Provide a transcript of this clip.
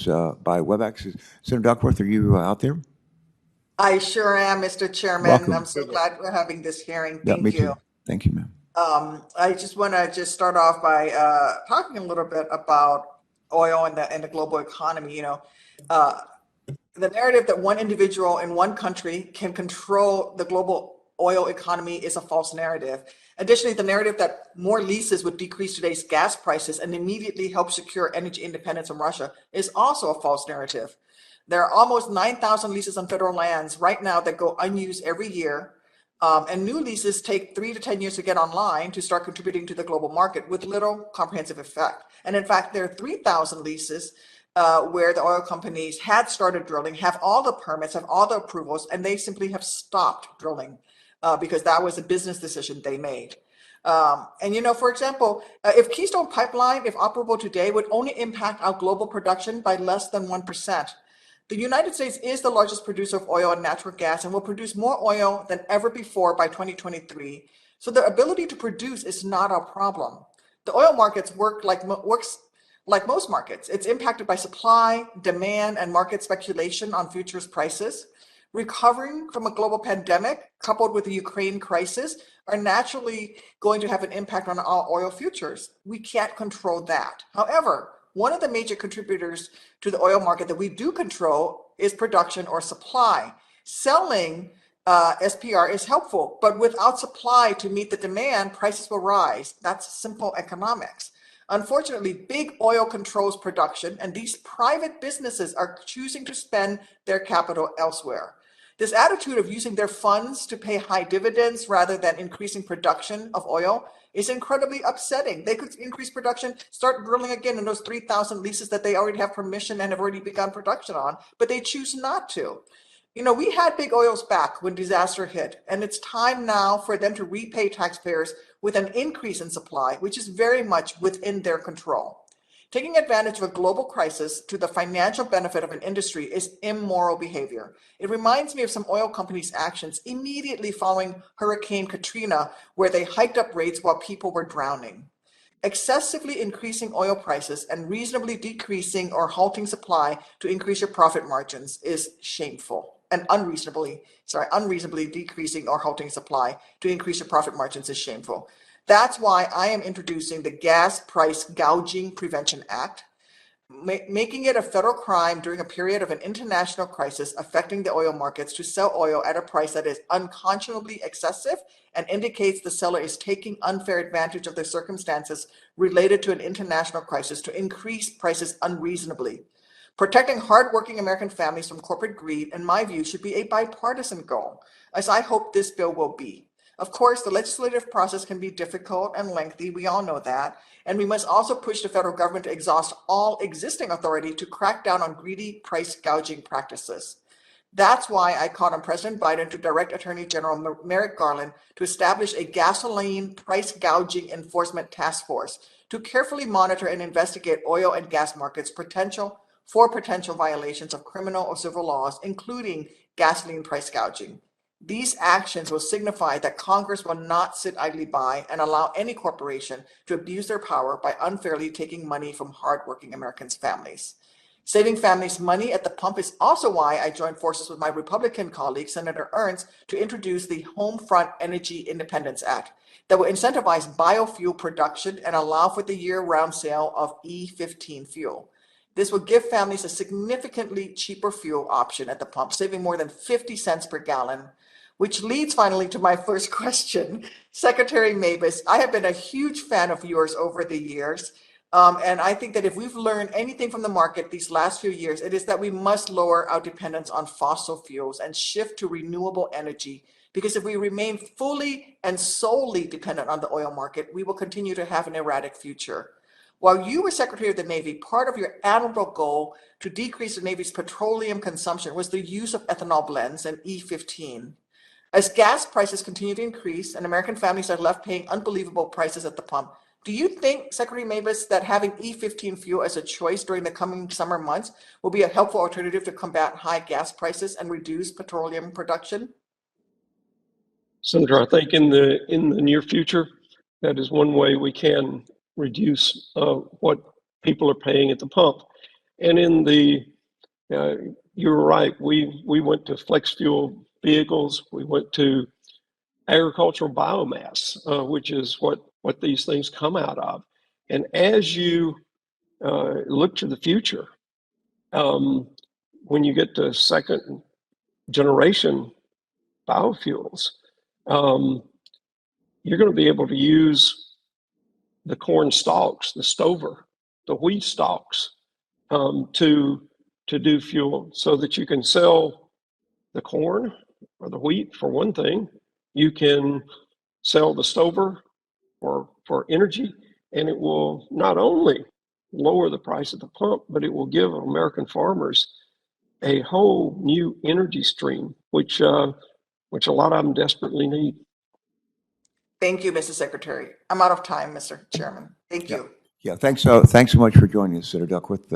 by WebEx. Senator Duckworth, are you out there? I sure am, Mr. Chairman. I'm Welcome. so glad we're having this hearing. Yeah, me Thank you. too. Thank you, ma'am. I just want to just start off by talking a little bit about oil and the global economy. Uh, the narrative that one individual in one country can control the global oil economy is a false narrative. Additionally, the narrative that more leases would decrease today's gas prices and immediately help secure energy independence from Russia is also a false narrative. There are almost 9,000 leases on federal lands right now that go unused every year. And new leases take 3 to 10 years to get online to start contributing to the global market with little comprehensive effect. And in fact, there are 3,000 leases where the oil companies had started drilling, have all the permits, have all the approvals, and they simply have stopped drilling because that was a business decision they made. For example, if Keystone Pipeline, if operable today, would only impact our global production by less than 1%. The United States is the largest producer of oil and natural gas and will produce more oil than ever before by 2023. So the ability to produce is not our problem. The oil markets works like most markets. It's impacted by supply, demand, and market speculation on futures prices. Recovering from a global pandemic coupled with the Ukraine crisis are naturally going to have an impact on all oil futures. We can't control that. However, one of the major contributors to the oil market that we do control is production or supply. Selling SPR is helpful, but without supply to meet the demand, prices will rise. That's simple economics. Unfortunately, big oil controls production, and these private businesses are choosing to spend their capital elsewhere. This attitude of using their funds to pay high dividends rather than increasing production of oil is incredibly upsetting. They could increase production, start drilling again in those 3,000 leases that they already have permission and have already begun production on, but they choose not to. We had big oils back when disaster hit, and it's time now for them to repay taxpayers with an increase in supply, which is very much within their control. Taking advantage of a global crisis to the financial benefit of an industry is immoral behavior. It reminds me of some oil companies' actions immediately following Hurricane Katrina, where they hiked up rates while people were drowning. Excessively increasing oil prices and reasonably decreasing or halting supply to increase your profit margins is shameful. And unreasonably decreasing or halting supply to increase your profit margins is shameful. That's why I am introducing the Gas Price Gouging Prevention Act, making it a federal crime during a period of an international crisis affecting the oil markets to sell oil at a price that is unconscionably excessive and indicates the seller is taking unfair advantage of the circumstances related to an international crisis to increase prices unreasonably. Protecting hardworking American families from corporate greed, in my view, should be a bipartisan goal, as I hope this bill will be. Of course, the legislative process can be difficult and lengthy, we all know that, and we must also push the federal government to exhaust all existing authority to crack down on greedy price gouging practices. That's why I called on President Biden to direct Attorney General Merrick Garland to establish a gasoline price gouging enforcement task force to carefully monitor and investigate oil and gas markets potential violations of criminal or civil laws, including gasoline price gouging. These actions will signify that Congress will not sit idly by and allow any corporation to abuse their power by unfairly taking money from hardworking Americans' families. Saving families money at the pump is also why I joined forces with my Republican colleague, Senator Ernst, to introduce the Homefront Energy Independence Act that will incentivize biofuel production and allow for the year-round sale of E15 fuel. This will give families a significantly cheaper fuel option at the pump, saving more than 50 cents per gallon, which leads finally to my first question. Secretary Mavis, I have been a huge fan of yours over the years, and I think that if we've learned anything from the market these last few years, it is that we must lower our dependence on fossil fuels and shift to renewable energy, because if we remain fully and solely dependent on the oil market, we will continue to have an erratic future. While you were Secretary of the Navy, part of your admirable goal to decrease the Navy's petroleum consumption was the use of ethanol blends and E15. As gas prices continue to increase and American families are left paying unbelievable prices at the pump, do you think, Secretary Mavis, that having E15 fuel as a choice during the coming summer months will be a helpful alternative to combat high gas prices and reduce petroleum production? Senator, I think in the near future, that is one way we can reduce what people are paying at the pump. And in the, you were right, we went to flex fuel vehicles. We went to agricultural biomass, which is what these things come out of. And as you look to the future, when you get to second generation biofuels, you're going to be able to use the corn stalks, the stover, the wheat stalks, to do fuel, so that you can sell the corn or the wheat for one thing. You can sell the stover for energy, and it will not only lower the price at the pump, but it will give American farmers a whole new energy stream, which a lot of them desperately need. Thank you, Mr. Secretary. I'm out of time, Mr. Chairman. Thank you. Yeah, thanks so much for joining us, Senator Duckworth.